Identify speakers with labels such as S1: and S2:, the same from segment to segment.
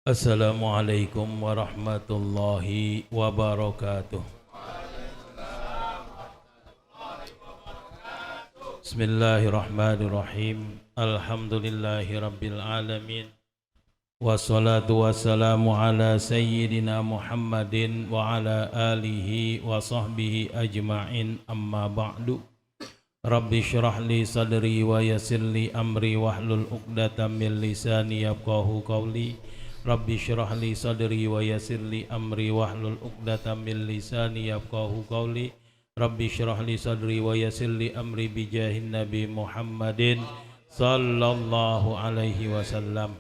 S1: Assalamualaikum warahmatullahi wabarakatuh. Bismillahirrahmanirrahim. Alhamdulillahi rabbil alamin. Wassalatu wassalamu ala sayyidina Muhammadin wa ala alihi wa sahbihi ajma'in, amma ba'du. Rabbi syrah li sadri wa yassir li amri wahlul uqdatam min lisani yafqahu qawli. Rabbi syrah li sadri wa yassir li amri wahlul uqdatam min lisani yafqahu qawli. Rabbi syrah li sadri wa yassir li amri bijahin Nabi Muhammadin sallallahu alaihi wasallam.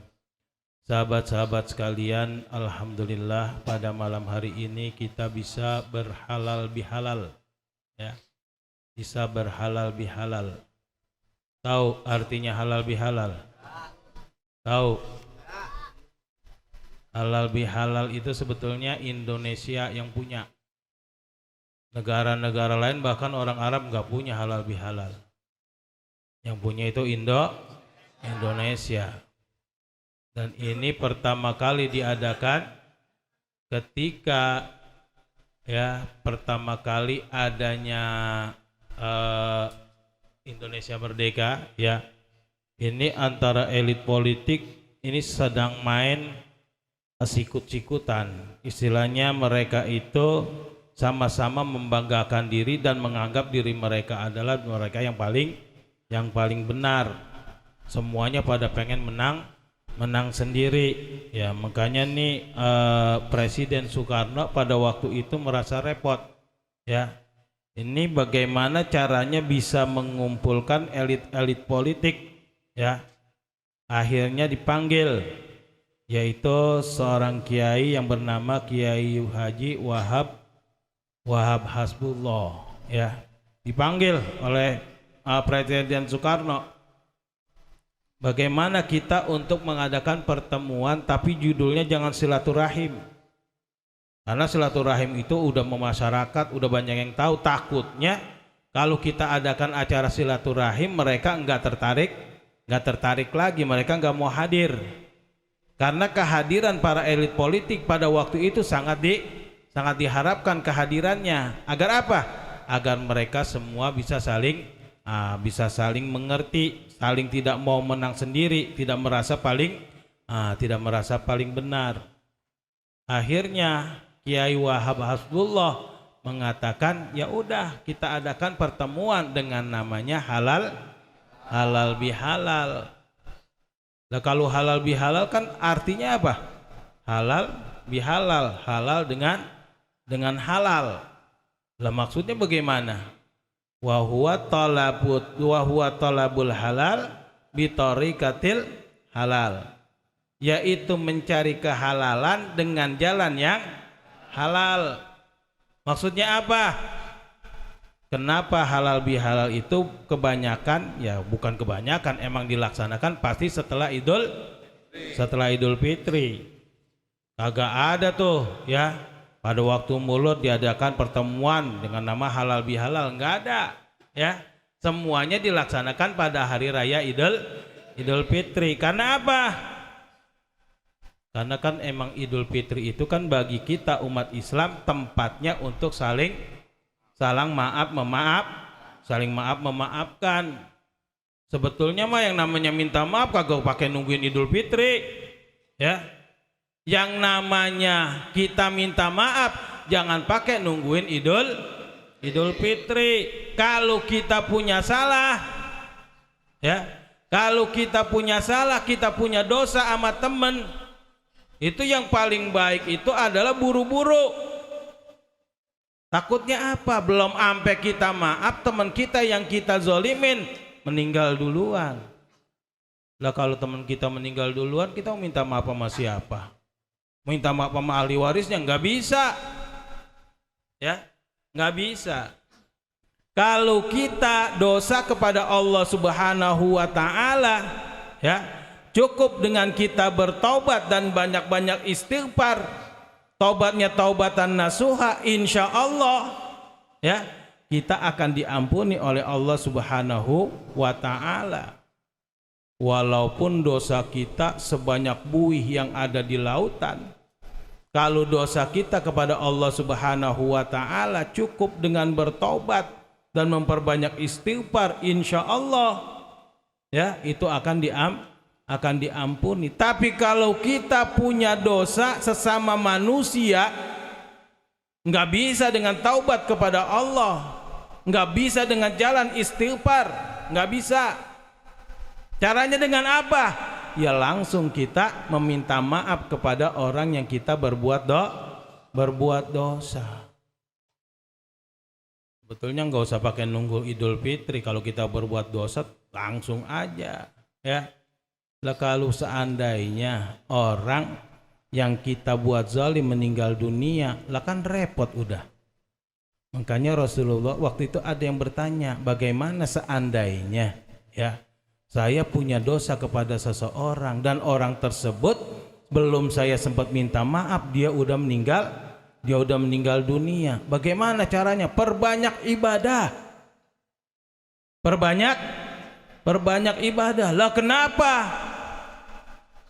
S1: Sahabat-sahabat sekalian, alhamdulillah pada malam hari ini kita bisa berhalal bihalal, ya. Bisa berhalal bihalal. Tahu artinya halal bihalal? Tahu? Halal bihalal itu sebetulnya Indonesia yang punya. Negara-negara lain bahkan orang Arab nggak punya halal bihalal. Yang punya itu Indonesia. Dan ini pertama kali diadakan ketika pertama kali adanya Indonesia merdeka, ya. Ini antara elit politik ini sedang main sikut-sikutan. Istilahnya mereka itu sama-sama membanggakan diri dan menganggap diri mereka adalah mereka yang paling benar. Semuanya pada pengen menang sendiri, ya. Makanya nih Presiden Soekarno pada waktu itu merasa repot, ya. Ini bagaimana caranya bisa mengumpulkan elit-elit politik, ya. Akhirnya dipanggil, yaitu seorang kiai yang bernama Kiai Haji Wahab Hasbullah, ya. Dipanggil oleh Presiden Soekarno. Bagaimana kita untuk mengadakan pertemuan tapi judulnya jangan silaturahim. Karena silaturahim itu udah memasyarakat, udah banyak yang tahu. Takutnya kalau kita adakan acara silaturahim mereka nggak tertarik lagi, mereka nggak mau hadir. Karena kehadiran para elit politik pada waktu itu sangat diharapkan kehadirannya. Agar apa? Agar mereka semua bisa saling mengerti, saling tidak mau menang sendiri, tidak merasa paling benar. Akhirnya Kiai Wahab Hasbullah mengatakan, ya udah kita adakan pertemuan dengan namanya halal bihalal. Nah, kalau halal bihalal kan artinya apa? Halal bihalal, halal dengan halal. Lah maksudnya bagaimana? Wa huwa talabul halal bitoriqatil halal. Yaitu mencari kehalalan dengan jalan yang halal. Maksudnya apa? Kenapa halal bihalal itu kebanyakan, ya bukan kebanyakan, emang dilaksanakan pasti setelah Idul Fitri. Kagak ada tuh, ya, pada waktu Maulud diadakan pertemuan dengan nama halal bihalal, enggak ada, ya. Semuanya dilaksanakan pada hari raya Idul Fitri. Karena apa? Karena kan emang Idul Fitri itu kan bagi kita umat Islam tempatnya untuk saling memaafkan. Sebetulnya mah yang namanya minta maaf kagak pakai nungguin Idul Fitri, ya. Yang namanya kita minta maaf jangan pakai nungguin Idul Fitri. Kalau kita punya salah, ya, kalau kita punya salah, kita punya dosa sama temen, itu yang paling baik itu adalah buru-buru. Takutnya apa? Belum sampai kita maaf, teman kita yang kita zolimin meninggal duluan. Lah kalau teman kita meninggal duluan, kita minta maaf sama siapa? Minta maaf sama ahli warisnya? Nggak bisa, ya, nggak bisa. Kalau kita dosa kepada Allah Subhanahu wa Ta'ala, ya, cukup dengan kita bertaubat dan banyak-banyak istighfar. Taubatnya taubatan nasuha, insya Allah, ya, kita akan diampuni oleh Allah Subhanahu wa Ta'ala. Walaupun dosa kita sebanyak buih yang ada di lautan, kalau dosa kita kepada Allah Subhanahu wa taala cukup dengan bertobat dan memperbanyak istighfar, insya Allah ya itu akan diampuni. Tapi kalau kita punya dosa sesama manusia, nggak bisa dengan taubat kepada Allah, nggak bisa dengan jalan istighfar, nggak bisa. Caranya dengan apa? Ya langsung kita meminta maaf kepada orang yang kita berbuat dosa. Sebetulnya nggak usah pakai nunggu Idul Fitri. Kalau kita berbuat dosa langsung aja ya. Lah kalau seandainya orang yang kita buat zalim meninggal dunia, lah kan repot udah. Makanya Rasulullah waktu itu ada yang bertanya, bagaimana seandainya ya saya punya dosa kepada seseorang dan orang tersebut belum saya sempat minta maaf dia udah meninggal dunia. Bagaimana caranya? Perbanyak ibadah. Perbanyak ibadah. Lah kenapa?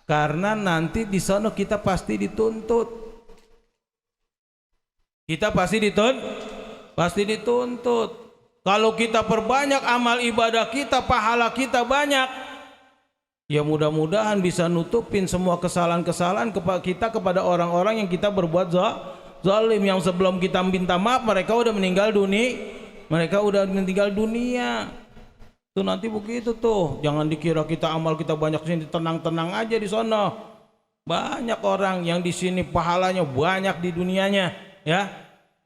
S1: Karena nanti di sana kita pasti dituntut. Kita pasti dituntut. Kalau kita perbanyak amal ibadah kita, pahala kita banyak, ya mudah-mudahan bisa nutupin semua kesalahan-kesalahan kita kepada orang-orang yang kita berbuat zalim, yang sebelum kita minta maaf mereka udah meninggal dunia. Tuh nanti begitu tuh, jangan dikira kita amal kita banyak sini tenang-tenang aja di sana. Banyak orang yang di sini pahalanya banyak di dunianya, ya.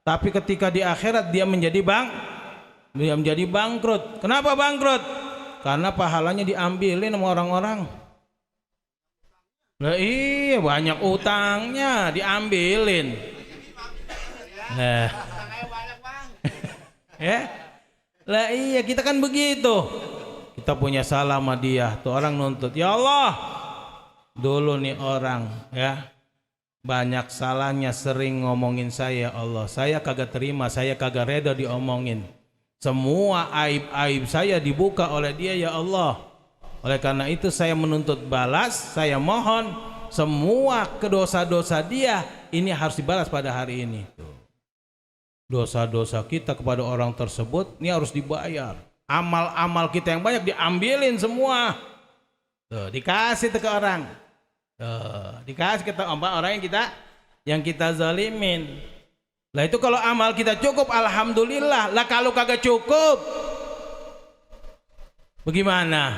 S1: Tapi ketika di akhirat dia menjadi bangkrut. Kenapa bangkrut? Karena pahalanya diambilin sama orang-orang. Lah iya, banyak utangnya diambilin. Nah. Ya. Lah iya, kita kan begitu. Kita punya salah sama dia, tuh orang nuntut. Ya Allah, dulu nih orang ya banyak salahnya, sering ngomongin saya, Allah. Saya kagak terima, saya kagak reda diomongin. Semua aib-aib saya dibuka oleh dia, ya Allah. Oleh karena itu saya menuntut balas. Saya mohon semua dosa-dosa dia ini harus dibalas pada hari ini. Dosa-dosa kita kepada orang tersebut ini harus dibayar. Amal-amal kita yang banyak diambilin semua. Tuh, dikasih ke orang. Tuh, dikasih ke orang yang kita zalimin. Lah itu kalau amal kita cukup, alhamdulillah. Lah kalau kagak cukup, bagaimana?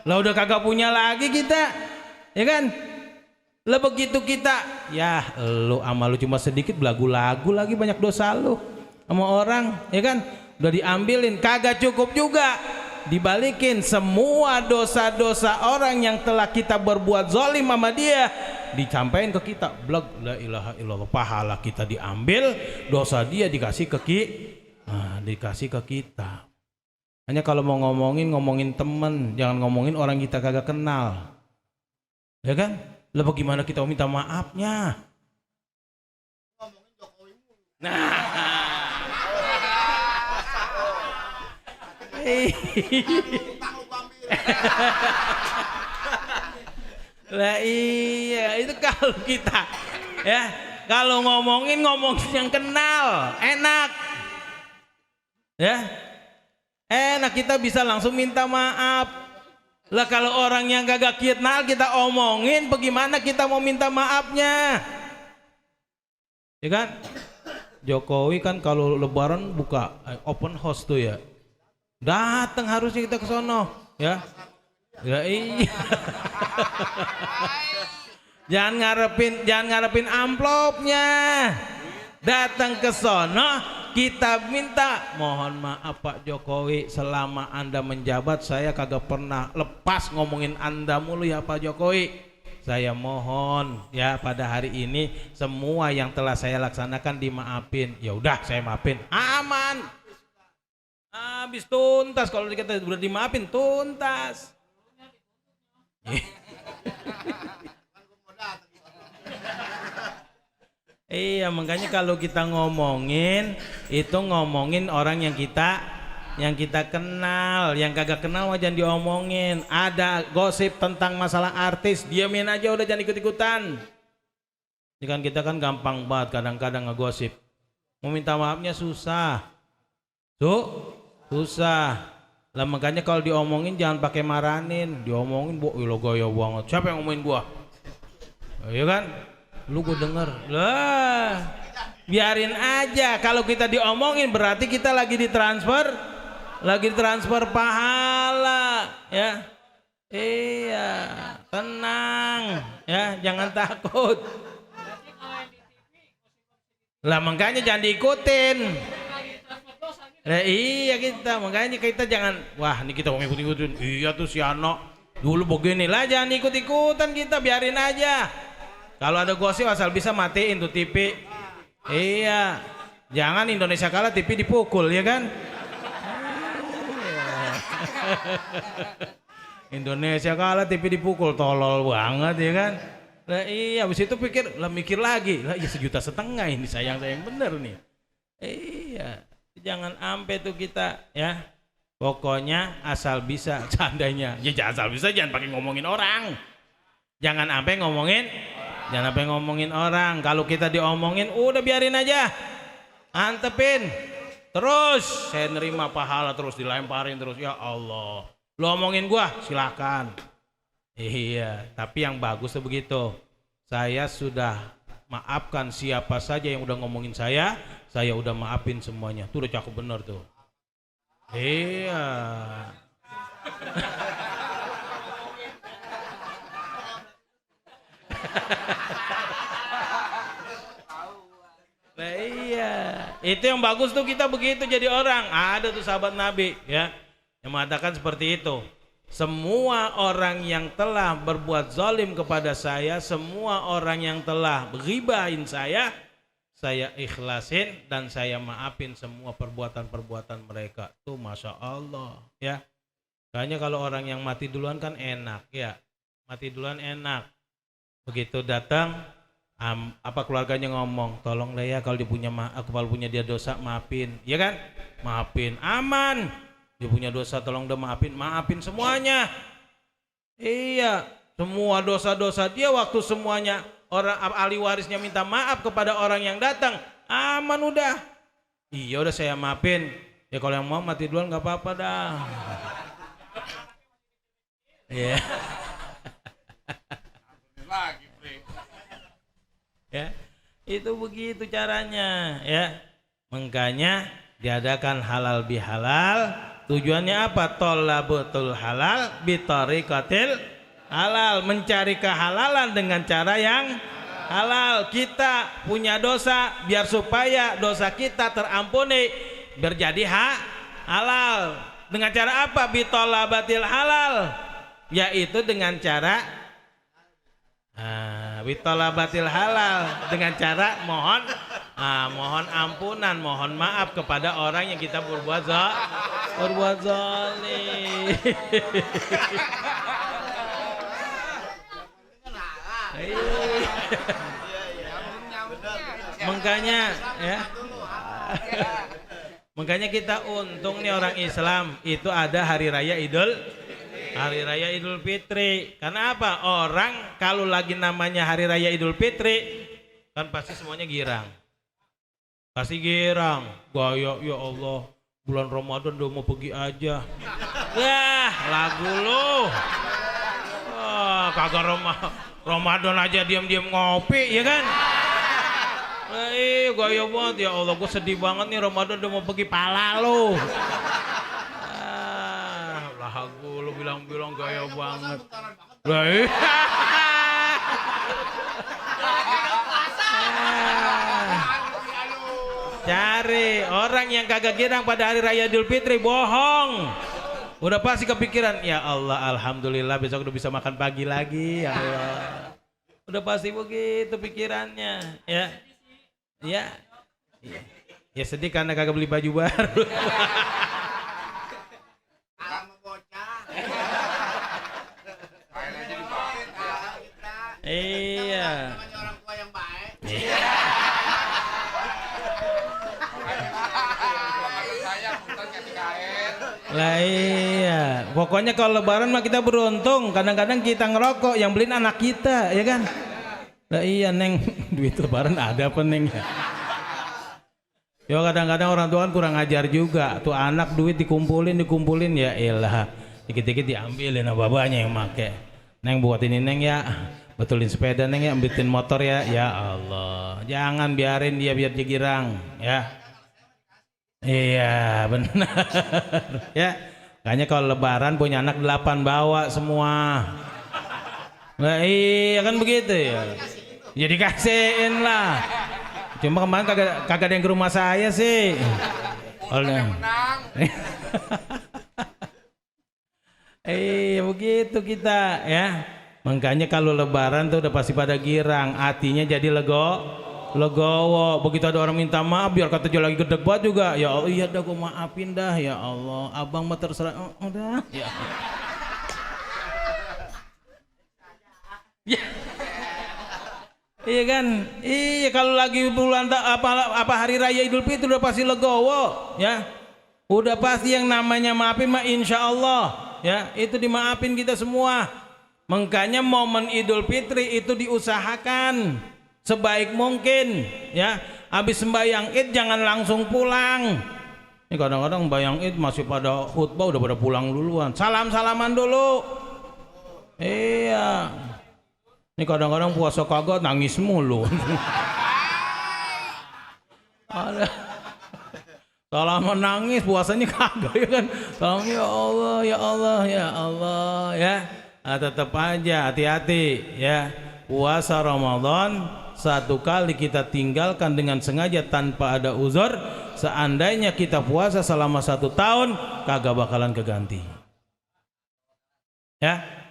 S1: Lah udah kagak punya lagi kita, ya kan? Lah begitu kita, ya lu amal lu cuma sedikit, belagu-lagu lagi banyak dosa lu sama orang, ya kan? Udah diambilin, kagak cukup juga. Dibalikin semua dosa-dosa orang yang telah kita berbuat zalim sama dia, dicampain ke kita. Blag, la ilaha illallah, pahala kita diambil, dosa dia dikasih ke kita. Hanya kalau mau ngomongin temen, jangan ngomongin orang kita kagak kenal, ya kan? Lah bagaimana kita minta maafnya? Nah, lah iya, itu kalau kita ya, kalau ngomongin yang kenal, enak ya, enak, kita bisa langsung minta maaf. Lah kalau orang yang gak kenal kita omongin, bagaimana kita mau minta maafnya, ya kan? Jokowi kan kalau lebaran buka open house tuh ya, datang harusnya kita ke sono ya. Ya iya. Jangan ngarepin amplopnya. Datang ke sono, kita minta, mohon maaf Pak Jokowi, selama Anda menjabat saya kagak pernah lepas ngomongin Anda mulu ya Pak Jokowi. Saya mohon ya pada hari ini semua yang telah saya laksanakan dimaafin. Ya udah saya maafin. Aman. Habis tuntas, kalau kita udah dimaafin tuntas. Iya, makanya kalau kita ngomongin itu ngomongin orang yang kita Yang kita kenal, yang kagak kenal mah jangan diomongin. Ada gosip tentang masalah artis, diamin aja udah, jangan ikut-ikutan. Ini kan kita kan gampang banget kadang-kadang ngegosip. Mau minta maafnya susah. Susah. Lah makanya kalau diomongin jangan pakai maranin. Diomongin, lo gaya banget. Siapa yang ngomongin gua? Iya kan? Lu gua denger. Lah, biarin aja. Kalau kita diomongin berarti kita lagi ditransfer pahala, ya. Iya, tenang, ya, jangan takut. Lah makanya jangan diikutin. Iya kita, makanya kita jangan, wah ini kita mau ikut-ikutin. Iya tuh si Ano dulu begini lah, jangan ikut-ikutan kita, biarin aja. Kalau ada gosip asal bisa matiin tuh TV. Iya, jangan Indonesia kalah TV dipukul, ya kan? Indonesia kalah TV dipukul, tolol banget ya kan. Lah iya, habis itu mikir lagi, lah ya 1,5 juta ini sayang bener nih. Iya, jangan ampe tuh kita ya. Pokoknya asal bisa, seandainya ya asal bisa, jangan pakai ngomongin orang. Jangan sampai ngomongin orang. Kalau kita diomongin udah biarin aja. Antepin. Terus saya nerima pahala terus dilemparin terus, ya Allah. Lu omongin gua silakan. Iya, tapi yang bagus tuh begitu. Saya sudah maafkan siapa saja yang udah ngomongin saya udah maafin semuanya. Tuh udah cakep bener tuh. Iya. Nah iya, itu yang bagus tuh, kita begitu jadi orang. Ada tuh sahabat Nabi ya yang mengatakan seperti itu. Semua orang yang telah berbuat zalim kepada saya, semua orang yang telah ghibahin saya ikhlasin dan saya maafin semua perbuatan-perbuatan mereka. Tuh Masya Allah ya. Kayaknya kalau orang yang mati duluan kan enak ya. Mati duluan enak. Begitu datang keluarganya ngomong, tolong lah ya kalau punya dia dosa maafin, ya kan? Maafin, aman. Dia punya dosa tolong dia maafin semuanya. Iya, semua dosa-dosa dia waktu semuanya orang ahli warisnya minta maaf kepada orang yang datang, aman udah. Iya udah saya maafin. Ya kalau yang mau mati duluan nggak apa-apa dah. Iya. Ya, itu begitu caranya ya. Makanya diadakan halal bihalal. Tujuannya apa? Thalabatul halal bitariqatil halal, mencari kehalalan dengan cara yang halal. Kita punya dosa, biar supaya dosa kita terampuni, biar jadi halal. Dengan cara apa? Bitalabatil halal, yaitu dengan cara bitalabatil halal, dengan cara mohon ampunan, mohon maaf kepada orang yang kita berbuat zalim. Makanya kita untung nih orang Islam itu ada hari raya Idul Fitri. Karena apa? Orang kalau lagi namanya hari raya Idul Fitri kan pasti semuanya girang. Pasti girang. Gaya, ya Allah, bulan Ramadan udah mau pergi aja. Wah, lagu lu. Kagak Ramadan aja diam-diam ngopi, ya kan? Gaya banget, ya Allah, gue sedih banget nih, Ramadan udah mau pergi, pala lu. Lagu lu bilang-bilang gaya banget. Cari orang yang kagak girang pada hari raya Idul Fitri, bohong. Udah pasti kepikiran, ya Allah, alhamdulillah besok udah bisa makan pagi lagi, ya Allah. Udah pasti begitu pikirannya, ya. Ya sedih karena kagak beli baju baru. Iya. Orang tua yang baik. Saya bukan ketika Lah iya, pokoknya kalau lebaran mah kita beruntung. Kadang-kadang kita ngerokok, yang beliin anak kita, ya kan? Lah iya neng, duit lebaran ada apa neng ya? Ya kadang-kadang orang tua kan kurang ajar juga. Tuh anak duit dikumpulin ya elah. Dikit-dikit diambilin sama bapaknya yang make. Neng buat ini neng ya, betulin sepeda neng ya, ambilin motor ya. Ya Allah, jangan biarin dia biar jegirang ya. Iya benar ya. Kayaknya kalau lebaran punya anak 8 bawa semua. Nah iya kan begitu ya. Jadi kasihin lah. Cuma kemarin kagak ada yang ke rumah saya sih. Oleh. Begitu kita ya. Makanya kalau lebaran tuh udah pasti pada girang, hatinya jadi legowo. Begitu ada orang minta maaf, biar kata lagi gedeg banget juga. Ya Allah, iya dah gue maafin dah ya Allah. Abang mah terserah. Udah. Ya. Ya. Iya kan? Iya kalau lagi bulan apa hari raya Idul Fitri udah pasti legowo ya. Udah pasti yang namanya maafin mah insya Allah ya, itu dimaafin kita semua. Makanya momen Idul Fitri itu diusahakan sebaik mungkin ya. Habis sembahyang Id jangan langsung pulang. Ini kadang-kadang sembahyang Id masih pada khutbah udah pada pulang duluan. Salam-salaman dulu. Iya. Ini kadang-kadang puasa kagak nangis mulu. Ada salaman nangis, puasanya kagak ya kan. Salam ya Allah, ya Allah, ya Allah ya. Nah, tetap aja hati-hati ya. Puasa Ramadan satu kali kita tinggalkan dengan sengaja tanpa ada uzur, seandainya kita puasa selama 1 tahun kagak bakalan keganti. Ya.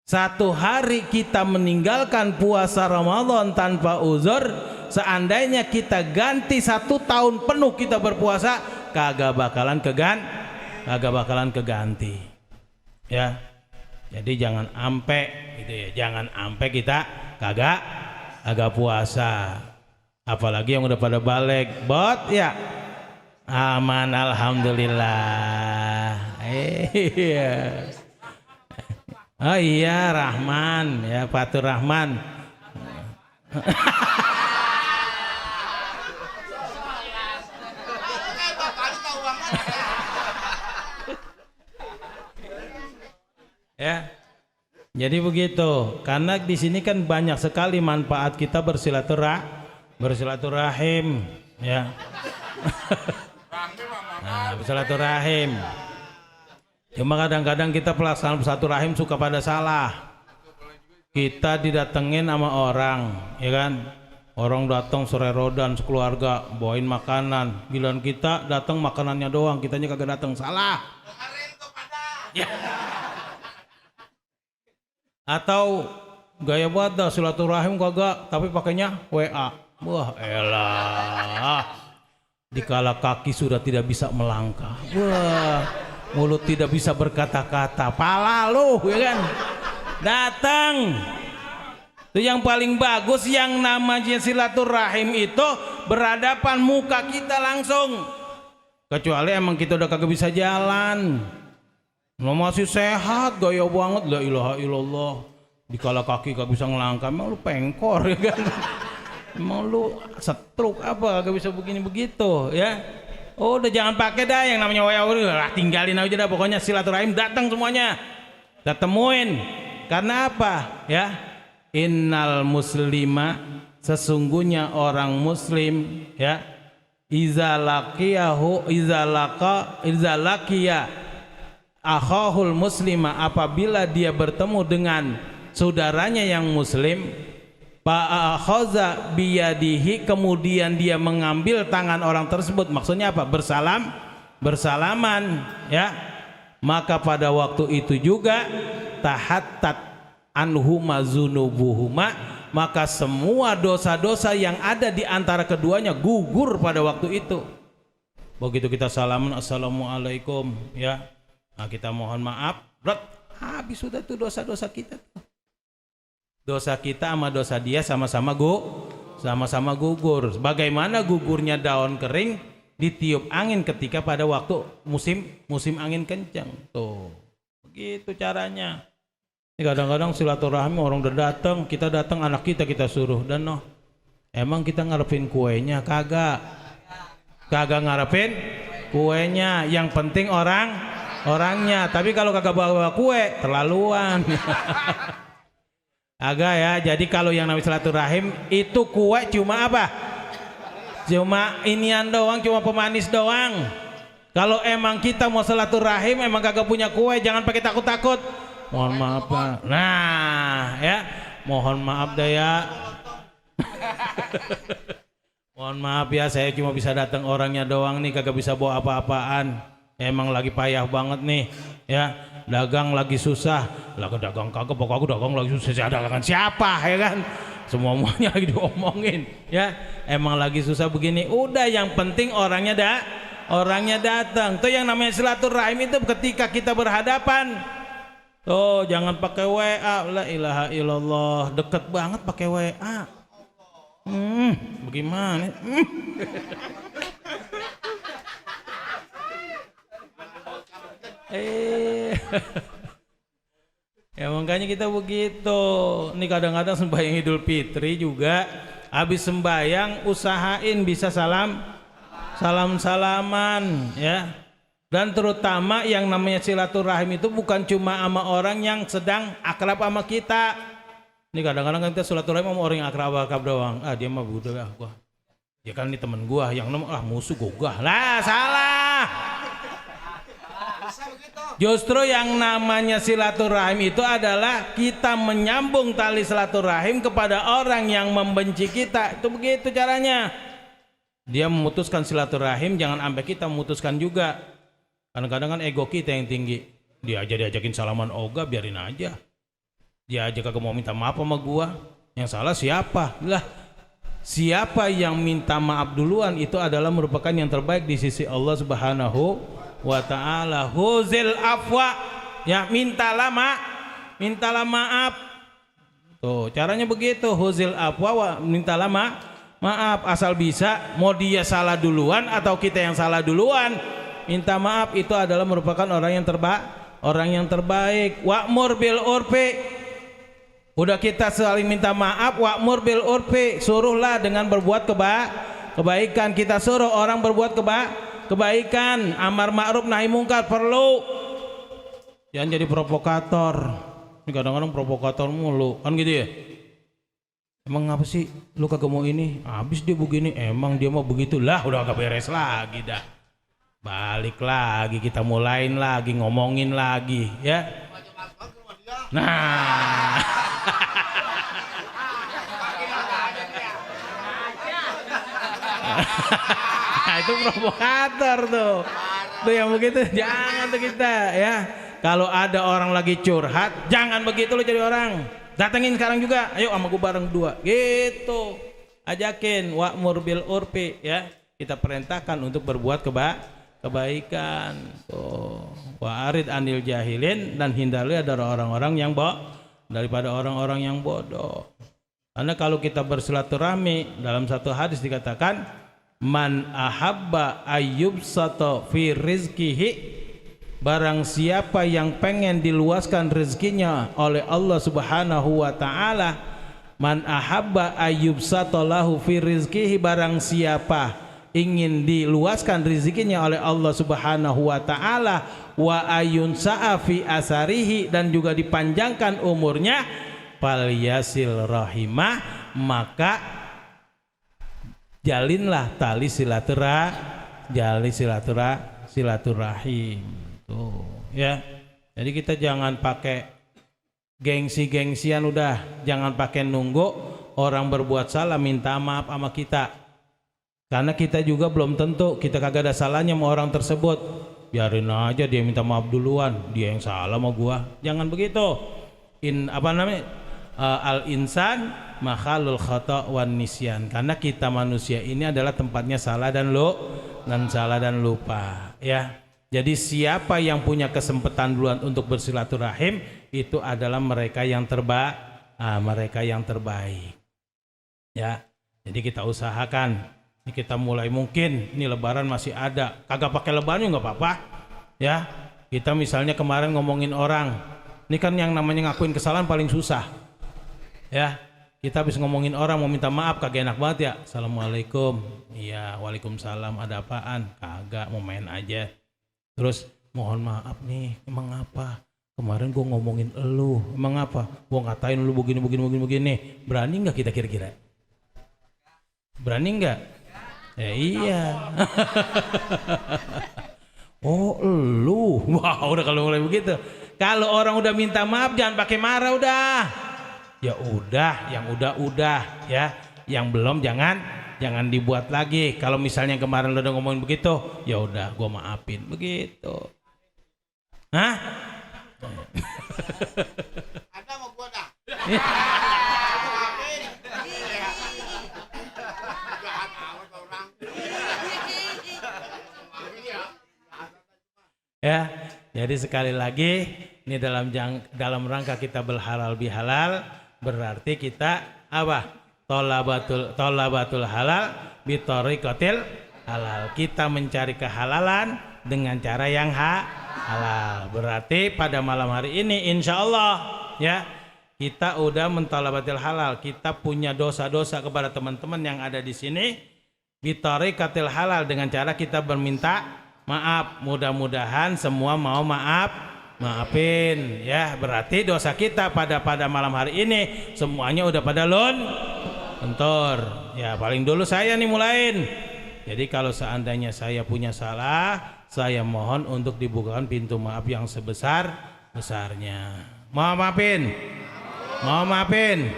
S1: 1 hari kita meninggalkan puasa Ramadan tanpa uzur, seandainya kita ganti 1 tahun penuh kita berpuasa kagak bakalan keganti ya. Jadi jangan ampe gitu ya, jangan ampe kita kagak puasa, apalagi yang udah pada balik bot ya. Aman alhamdulillah. Iya. Oh iya Rahman ya, Fatur Rahman. Ya. Jadi begitu. Karena di sini kan banyak sekali manfaat kita bersilaturahim ya. Nah, bersilaturahim. Cuma kadang-kadang kita pelaksanaan silaturahim suka pada salah. Kita didatengin sama orang, ya kan? Orang datang sore rodan sekeluarga bawain makanan. Giliran kita datang makanannya doang, kitanya kagak datang, salah. Ya. Atau gaya buat dah silaturahim kagak, tapi pakainya WA. Wah, elah. Dikala kaki sudah tidak bisa melangkah. Wah. Mulut tidak bisa berkata-kata, pala lu ya kan datang. Itu yang paling bagus, yang namanya silaturahim itu berhadapan muka kita langsung, kecuali emang kita udah kagak bisa jalan, lo masih sehat gaya banget, la ilaha illallah, dikala kaki kagak bisa ngelangkah, emang lu pengkor ya kan. Emang lu stroke apa kagak bisa begini begitu ya. Oh, udah jangan pakai dah yang namanya WA, udah tinggalin aja dah. Pokoknya silaturahim datang semuanya, ketemuin. Karena apa? Ya, innal muslima, sesungguhnya orang muslim ya, iza laqiya akhahul muslima, apabila dia bertemu dengan saudaranya yang muslim, fa'akhaza biyadihi, kemudian dia mengambil tangan orang tersebut, maksudnya apa? Bersalaman ya. Maka pada waktu itu juga tahattat anhuma zunubuhuma, maka semua dosa-dosa yang ada di antara keduanya gugur pada waktu itu. Begitu kita salaman, assalamualaikum ya, nah kita mohon maaf, habis sudah tuh dosa-dosa kita. Dosa kita sama dosa dia sama-sama gugur. Bagaimana gugurnya daun kering? ditiup angin ketika pada waktu musim angin kencang. Tuh, begitu caranya. Kadang-kadang silaturahmi orang udah datang, kita datang anak kita suruh dan emang kita ngarepin kuenya kagak ngarepin kuenya, yang penting orangnya. Tapi kalau kagak bawa kue terlaluan. Agak ya. Jadi kalau yang namanya silaturahim itu kue cuma apa? Cuma inian doang, cuma pemanis doang. Kalau emang kita mau silaturahim emang kagak punya kue, jangan pakai takut-takut. Mohon maaf Pak. Nah ya, mohon maaf dah ya. Mohon maaf ya, saya cuma bisa datang orangnya doang nih, kagak bisa bawa apa-apaan. Emang lagi payah banget nih ya, dagang lagi susah. Lah dagang kagak, pokoknya aku dagang lagi susah. Saya dagangan siapa ya kan? Semuanya lagi diomongin ya. Emang lagi susah begini. Udah, yang penting orangnya datang. Tuh yang namanya silaturahim itu ketika kita berhadapan. Tuh jangan pakai WA. La ilaha illallah, deket banget pakai WA. Bagaimana? Ya makanya kita begitu. Ini kadang-kadang sembahyang Idul Fitri juga, habis sembahyang usahain bisa salam-salaman ya. Dan terutama yang namanya silaturahim itu bukan cuma sama orang yang sedang akrab sama kita. Ini kadang-kadang kita silaturahim sama orang yang akrab doang. Dia mah budak gua. Ya kan ini temen gua, yang namanya musuh gogah. Lah salah. Justru yang namanya silaturahim itu adalah kita menyambung tali silaturahim kepada orang yang membenci kita. Itu begitu caranya. Dia memutuskan silaturahim, jangan sampai kita memutuskan juga. Kadang-kadang kan ego kita yang tinggi. Dia aja diajakin salaman oga, biarin aja. Dia aja kagak mau minta maaf sama gua. Yang salah siapa? Lah, siapa yang minta maaf duluan itu adalah merupakan yang terbaik di sisi Allah Subhanahu wa ta'ala. Huzil afwa, ya mintalah maaf. Tuh caranya begitu. Huzil afwa, mintalah maaf. Asal bisa, mau dia salah duluan atau kita yang salah duluan, minta maaf itu adalah merupakan orang yang terbaik. Wa'mur bil urfi, udah kita saling minta maaf. Wa'mur bil urfi, suruhlah dengan berbuat kebaikan. Kita suruh orang berbuat kebaikan. Amar ma'ruf nahi mungkar perlu. Jangan jadi provokator. Ini kadang-kadang provokator mulu kan gitu ya. Emang apa sih lu kagak mau ini? Habis dia begini, emang dia mau begitu. Lah udah agak beres lagi dah. Balik lagi, kita mulain lagi, ngomongin lagi ya. Nah itu provokator tuh yang begitu. Jangan tuh kita ya. Kalau ada orang lagi curhat, jangan begitu lo jadi orang. Datengin sekarang juga, ayo sama gue bareng berdua gitu. Ajakin wa'mur bil urfi ya. Kita perintahkan untuk berbuat kebaikan. Tuh. Wa'arid anil jahilin, dan hindari dari orang-orang yang daripada orang-orang yang bodoh. Karena kalau kita bersilaturahmi, dalam satu hadis dikatakan, man ahabba ayyubsata fi rizkihi, barang siapa yang pengen diluaskan rezekinya oleh Allah Subhanahu wa ta'ala, man ahabba ayyubsata lahu fi rizkihi, barang siapa ingin diluaskan rezekinya oleh Allah Subhanahu wa ta'ala, wa ayun sa'afi asarihi, dan juga dipanjangkan umurnya, fal yasil rahimah, maka jalinlah tali silaturahim. Tuh ya. Jadi kita jangan pakai gengsi-gengsian, udah jangan pakai nunggu orang berbuat salah minta maaf sama kita. Karena kita juga belum tentu, kita kagak ada salahnya sama orang tersebut. Biarin aja dia minta maaf duluan, dia yang salah sama gua. Jangan begitu. Al insan makhalul khata' wan nisyan. Karena kita manusia ini adalah tempatnya salah dan lupa ya. Jadi siapa yang punya kesempatan duluan untuk bersilaturahim itu adalah mereka yang terbaik ya. Jadi kita usahakan Ini kita mulai, mungkin ini lebaran masih ada, kagak pakai lebaran juga nggak apa-apa ya. Kita misalnya kemarin ngomongin orang, ini kan yang namanya ngakuin kesalahan paling susah ya. Kita habis ngomongin orang mau minta maaf kagak enak banget ya. Assalamualaikum, iya waalaikumsalam, ada apaan? Kagak, mau main aja. Terus mohon maaf nih, emang apa? Kemarin gue ngomongin elu, emang apa? Gue ngatain lu begini. Berani nggak kita kira-kira? Berani nggak? Ya iya. Oh elu, wah udah kalau mulai begitu. Kalau orang udah minta maaf jangan pakai marah udah. Ya udah, yang udah ya. Yang belum jangan dibuat lagi. Kalau misalnya kemarin lu udah ngomongin begitu, ya udah, gue maafin begitu. Hah?
S2: Ada mau gua dah.
S1: Ya, jadi sekali lagi ini dalam rangka kita berhalal bihalal, berarti kita apa? Tolabatul halal bitoriqatil halal. Kita mencari kehalalan dengan cara yang halal. Berarti pada malam hari ini insya Allah ya kita udah mentolabatil halal. Kita punya dosa-dosa kepada teman-teman yang ada di sini bitoriqatil halal, dengan cara kita berminta maaf. Mudah-mudahan semua mau maafin ya. Berarti dosa kita pada malam hari ini semuanya udah pada lentur ya. Paling dulu saya nih mulain. Jadi kalau seandainya saya punya salah, saya mohon untuk dibukakan pintu maaf yang sebesar-besarnya. Mau maafin?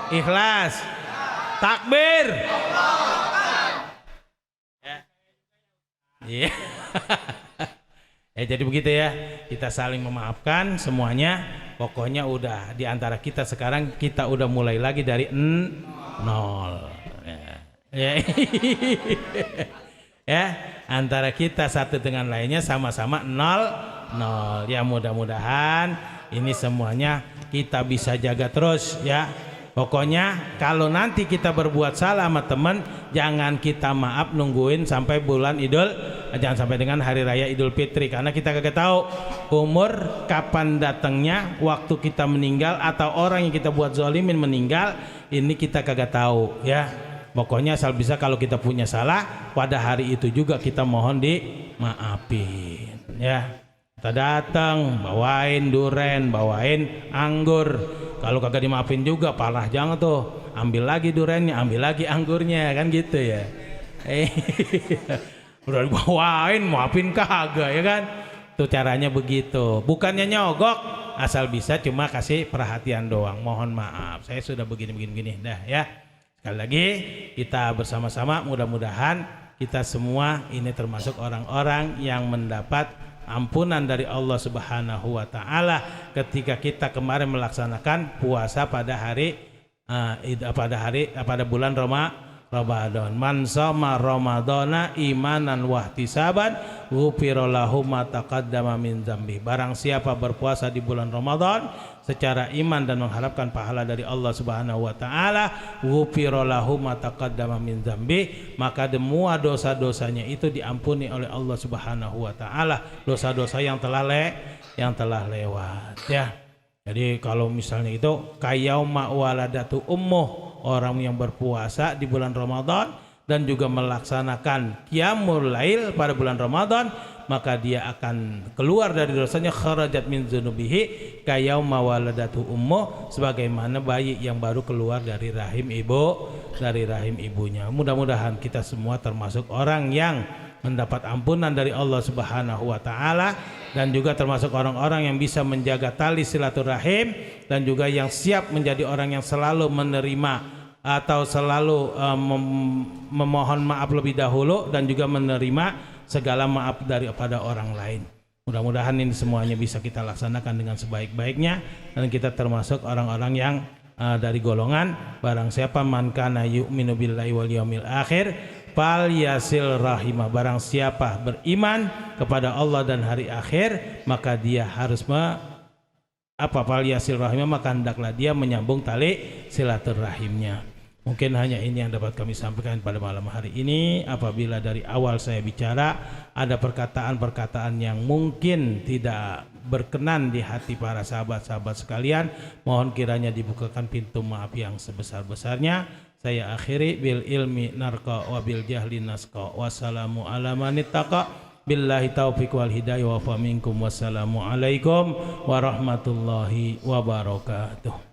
S1: Ikhlas? Takbir? Iya. Ya jadi begitu ya, kita saling memaafkan semuanya. Pokoknya udah di antara kita sekarang kita udah mulai lagi dari nol ya. Ya, antara kita satu dengan lainnya sama-sama nol ya. Mudah-mudahan ini semuanya kita bisa jaga terus ya. Pokoknya kalau nanti kita berbuat salah sama teman, jangan kita maaf nungguin sampai bulan jangan sampai dengan hari raya Idul Fitri, karena kita kagak tahu umur kapan datangnya waktu kita meninggal, atau orang yang kita buat zalimin meninggal, ini kita kagak tahu ya. Pokoknya asal bisa kalau kita punya salah pada hari itu juga kita mohon dimaafin ya. Kita datang bawain duren, bawain anggur. Kalau kagak dimaafin juga parah, jangan tuh. Ambil lagi durennya, ambil lagi anggurnya, kan gitu ya. Udah dibawain, maafin kagak ya kan. Tuh caranya begitu. Bukannya nyogok, asal bisa cuma kasih perhatian doang. Mohon maaf, saya sudah begini dah ya. Sekali lagi kita bersama-sama mudah-mudahan kita semua ini termasuk orang-orang yang mendapat ampunan dari Allah Subhanahu wa taala ketika kita kemarin melaksanakan puasa pada bulan Ramadan. Man shoma Ramadana imanan wahtisaban ghufira lahu ma taqaddama min dzambi. Barang siapa berpuasa di bulan Ramadan secara iman dan mengharapkan pahala dari Allah Subhanahu wa taala, ghufira lahu ma taqaddama min dzambi, maka semua dosa-dosanya itu diampuni oleh Allah Subhanahu wa taala, dosa-dosa yang telah lewat ya. Jadi kalau misalnya itu kayauma waladatu ummuh, orang yang berpuasa di bulan Ramadan dan juga melaksanakan qiyamul lail pada bulan Ramadan, maka dia akan keluar dari dosanya, kharajat min dzunubihi kayauma waladatu ummuh, sebagaimana bayi yang baru keluar dari rahim ibunya. Mudah-mudahan kita semua termasuk orang yang mendapat ampunan dari Allah Subhanahu wa taala, dan juga termasuk orang-orang yang bisa menjaga tali silaturahim, dan juga yang siap menjadi orang yang selalu menerima atau selalu memohon maaf lebih dahulu, dan juga menerima segala maaf daripada orang lain. Mudah-mudahan ini semuanya bisa kita laksanakan dengan sebaik-baiknya, dan kita termasuk orang-orang yang dari golongan barang siapa man kana yu'minu billahi wal yaumil akhir fal yasil rahimah. Barang siapa beriman kepada Allah dan hari akhir, maka dia harus fal yasil rahimah, maka hendaklah dia menyambung tali silaturahimnya. Mungkin hanya ini yang dapat kami sampaikan pada malam hari ini. Apabila dari awal saya bicara ada perkataan-perkataan yang mungkin tidak berkenan di hati para sahabat-sahabat sekalian, mohon kiranya dibukakan pintu maaf yang sebesar-besarnya. Saya akhiri bil ilmi narqa wa bil jahli nasqa. Wassalamu ala manittaqa. Billahi taufiq wal hidayah wa fa minkum. Wassalamu alaikum warahmatullahi wabarakatuh.